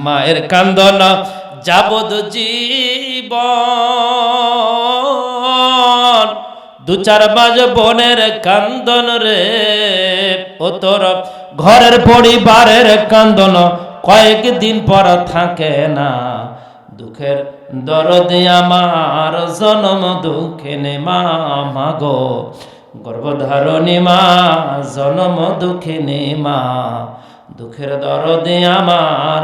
মায়ের কান্দন যাবদ জীবন, দু চার মাস বোনের কান্দন রে, ও তোর ঘরের পরিবারের কান্দন কয়েকদিন পর থাকে না। দুঃখের দরদে আমার জনম দুঃখিনী মা, মাগো গর্ভধারণী মা, জনম দুঃখিনী মা, দুঃখের দরদে আমার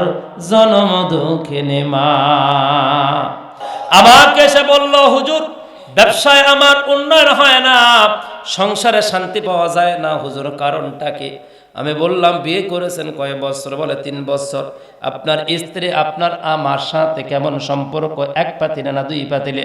জনম দুঃখিনী মা। আমাকে সে বলল, হুজুর ব্যবসায় আমার উন্নয়ন হয় না, সংসারে শান্তি পাওয়া যায় না হুজুর, কারণটা কি? আমি বললাম, বিয়ে করেছেন কয় বছর? বলে 3 বছর। আপনার স্ত্রী আপনার আমার সাথে কেমন সম্পর্ক? এক পাতিলে না 2 পাতিলে?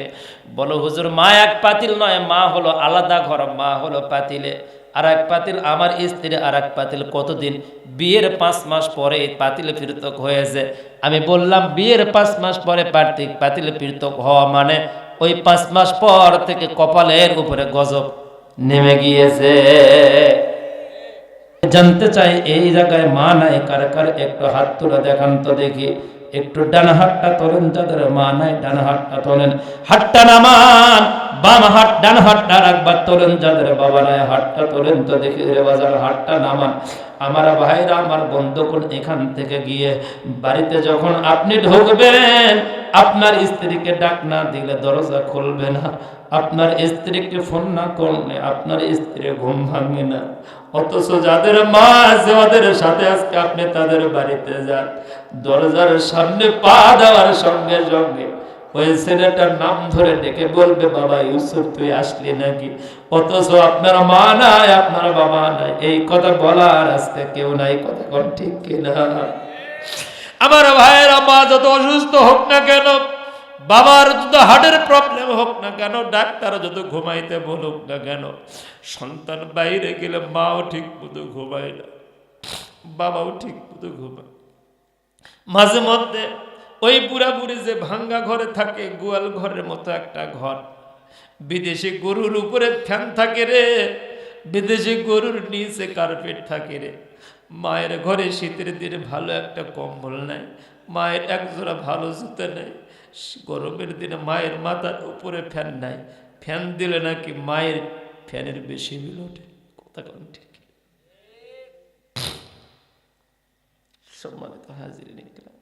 বলো হুজুর, মা এক পাতিল নয়, মা হলো আলাদা ঘর, মা হলো পাতিলে, আর এক পাতিল আমার স্ত্রী, আর এক পাতিল। কতদিন? বিয়ের 5 মাস পরে পাতিলে পৃথক হয়েছে। আমি বললাম, বিয়ের 5 মাস পরে পাতিলে পৃথক হওয়া মানে ওই 5 মাস পর থেকে কপালের উপরে গজব নেমে গিয়েছে। জানতে চাই এই জায়গায় মা নাই কার কার? একটু হাত তুলে দেখান তো দেখি। একটু ডান হাতটা তোলেন যাদের মা নাই, ডান হাতটা তোলেন, হাতটা নামান, বাম হাত ডান হাতটা রাখবার তোলেন যাদের বাবা নাই, হাতটা তোলেন তো দেখি রে বাজার, হাতটা নামান। আমার ভাইরা, আমার বন্ধুগণ, এখান থেকে গিয়ে বাড়িতে যখন আপনি ঢুকবেন, আপনার স্ত্রীকে ডাক না দিলে দরজা খুলবে না, আপনার স্ত্রীকে ফোন না করলে আপনার স্ত্রী ঘুম ভাঙে না। অথচ যাদের মা আছে ওদের সাথে আজকে আপনি তাদের বাড়িতে যান, দরজার সামনে পা দেওয়ার সঙ্গে সঙ্গে ওই ছেলেটার নাম ধরে ডেকে বলবে, বাবা ইউসুফ তুই আসলি নাকি? অথচ আপনার মা নাই, আপনার বাবা নাই, এই কথা বলার আজকে কেউ নাই। কথা কোন ঠিক কিনা? আমার ভাইয়েরা, মা যত অসুস্থ হোক না কেন, বাবার যত হার্টের প্রবলেম হোক না কেন, ডাক্তার যত ঘুমাইতে বলুক না কেন, সন্তান বাইরে গেলে মাও ঠিক মতো ঘুমায় না, বাবাও ঠিক মতো ঘুমায়। মাঝে মধ্যে ওই বুড়া বুড়ি যে ভাঙ্গা ঘরে থাকে, গোয়াল ঘরের মতো একটা ঘর, বিদেশি গরুর উপরে ফ্যান থাকে রে, বিদেশি গরুর নিচে কার্পেট থাকে রে। মায়ের ঘরে শীতের দিনে ভালো একটা কম্বল নাই, মায়ের একজোড়া ভালো জুতো নেই, গরমের দিনে মায়ের মাথার উপরে ফ্যান নাই, ফ্যান দিলে নাকি মায়ের ফ্যানের বেশি বিল ওঠে। কথা কোন ঠিক? সম্মানিত হাজিরিন ইকরাম,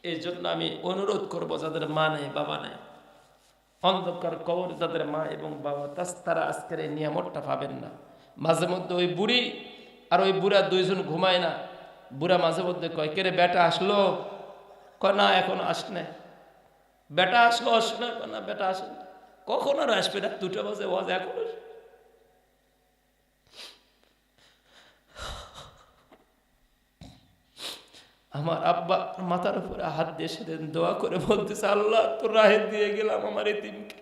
এই জন্য আমি অনুরোধ করব, যাদের মা নেই বাবা নেই, অন্ধকার কবর যাদের মা এবং বাবা, তারা আজকের এই নিয়ামতটা পাবেন না। মাঝে মধ্যে ওই বুড়ি আর ওই বুড়া দুইজন ঘুমায় না। বুড়া মাঝে মধ্যে কয়, কে রে বেটা আসলো? কয় না এখন আসনে। বেটা আসলো? আসনে। না বেটা আসেন। কখন আর আসবে না? 2টা বাজে ওয়াজ এখন। আমার আব্বা মাথার উপরে হাত দিয়ে সেদিন দোয়া করে বলতেছে, আল্লাহ তোর রাহে দিয়ে গেলাম আমার এতিমকে,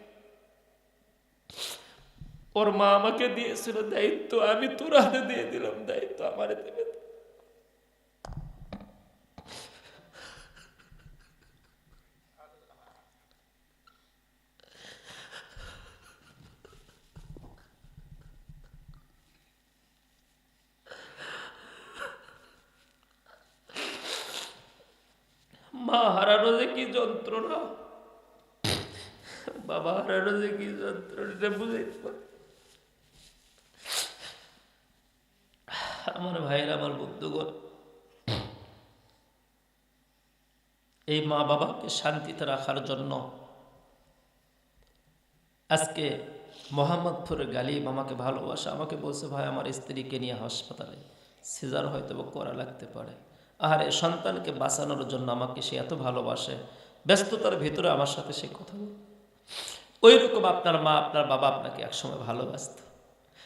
ওর মা আমাকে দিয়েছিল দায়িত্ব, আমি তোর হাতে দিয়ে দিলাম দায়িত্ব আমার এতিমের। মা হারানো যে কি যন্ত্রণা, বাবা হারানো যে কি যন্ত্রণা বুঝাইতে পারে। আমার ভাইয়ের, আমার বন্ধুগণ, এই মা বাবাকে শান্তিতে রাখার জন্য আজকে মোহাম্মদপুরের গালিব আমাকে ভালোবাসা, আমাকে বলছে, ভাই আমার স্ত্রীকে নিয়ে হাসপাতালে, সিজার হয়তো করা লাগতে পারে। আর এই সন্তানকে বাঁচানোর জন্য আমাকে সে এত ভালোবাসে, ব্যস্ততার ভিতরে আমার সাথে সে কথা বলে। ওই রকম আপনার মা আপনার বাবা আপনাকে একসময় ভালোবাসত।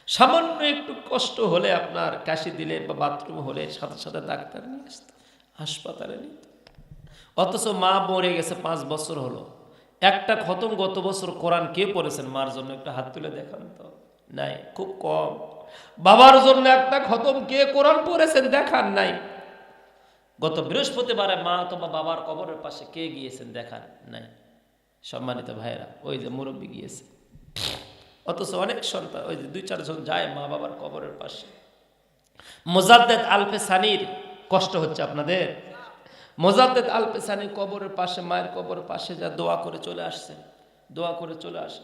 সামান্য একটু কষ্ট হলে, আপনার কাশি দিলে বা বাথরুম হলে সাথে সাথে ডাক্তার নিয়ে আসতো, হাসপাতালে নিত। অথচ মা মরে গেছে 5 বছর হলো, একটা খতম গত বছর কোরআন কে পড়েছেন মার জন্য? একটা হাত তুলে দেখান তো। নাই, খুব কম। বাবার জন্য একটা খতম কে কোরআন পড়েছেন? দেখান নাই। গত বৃহস্পতিবারে মা অথবা বাবার কবরের পাশে কে গিয়েছেন? দেখান নাই। সম্মানিত ভাইয়েরা, ওই যে মুরব্বী গিয়েছে। অথচ অনেক সন্তান ওই যে 2-4 জন যায় মা বাবার কবরের পাশে। মুজাদ্দেদ আলফে সানির কষ্ট হচ্ছে আপনাদের? মোজাদ্দেদ আল পেসানি কবরের পাশে, মায়ের কবরের পাশে যা দোয়া করে চলে আসছেন, দোয়া করে চলে আসে।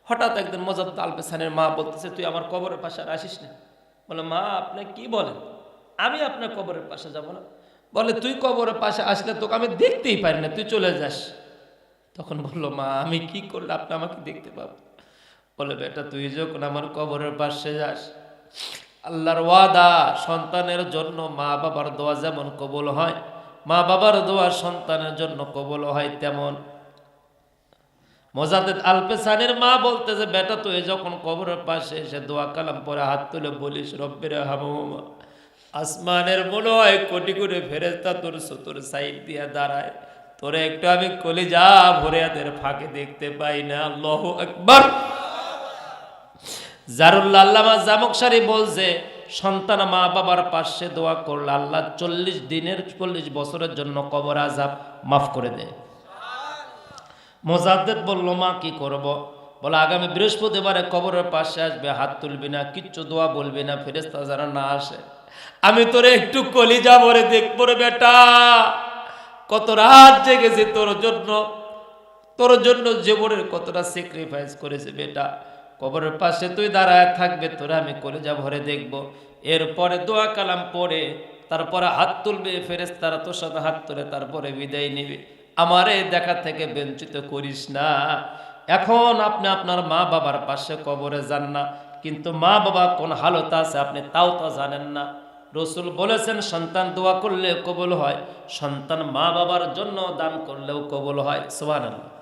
হঠাৎ একদিন মোজাদ্দেদ আল পেসানির মা বলতেছে, তুই আমার কবরের পাশে আর আসিস না। বলে, মা আপনি কি বলেন, আমি আপনার কবরের পাশে যাব না? বলে, তুই কবরের পাশে আসলে তোকে আমি দেখতেই পারি না, তুই চলে যাস। তখন বললো, মা আমি কি করলে আপনি আমাকে দেখতে পাবো? বলে, বেটা তুই যখন আমার কবরের পাশে যাস, আল্লাহর ওয়াদা, সন্তানের জন্য মা বাবার দোয়া যেমন কবুল হয়, মা বাবার দোয়া সন্তানের জন্য কবুল হয় তেমন। মোজাদ্দেদ আল পেসানির মা বলতে যে, বেটা তুই যখন কবরের পাশে এসে দোয়া কালাম পরে হাত তুলে বলিস রব্বির হামহুমা, আসমানের মনে হয় কোটি কোটি ফেরেশতা তোর সুতোর সাইড দিয়ে দাঁড়ায়, তোরে একটু আমি কলিজা ভরে এদের ফাঁকে দেখতে পাই না। আল্লাহু আকবার। জারুল আল্লামা জামকশারি বলছে, সন্তান মা বাবার পাশে দোয়া করলে আল্লাহ 40 বছরের জন্য কবর আযাব মাফ করে দেয়। মোজাদ্দেদ বলল, মা কি করব? বলে, আগামী বৃহস্পতিবারে কবরের পাশে আসবে, হাত তুলবি না, কিচ্ছু দোয়া বলবি না, ফেরেশতা যারা না আসে, আমি তোরে একটু কলিজা ভরে দেখবো রে বেটা। কত রাত জেগেছি তোর জন্য জীবনের কতটা স্যাক্রিফাইস করেছে বেটা। কবরের পাশে তুই দাঁড়ায় থাকবে, তোরে আমি কলিজা ভরে দেখব। এরপরে দোয়া কালাম পড়ে তারপরে হাত তুলবে, ফেরেশতারা তোর সাথে হাত তুলে তারপরে বিদায় নিবে। আমারে দেখা থেকে বঞ্চিত করিস না। এখন আপনি আপনার মা বাবার পাশে কবরে যান না, কিন্তু মা বাবা কোন হালত আছে আপনি তাও তো জানেন না। রসুল বলেছেন, সন্তান দোয়া করলে কবুল হয়, সন্তান মা বাবার জন্য দান করলেও কবুল হয়। সুবহানাল্লাহ।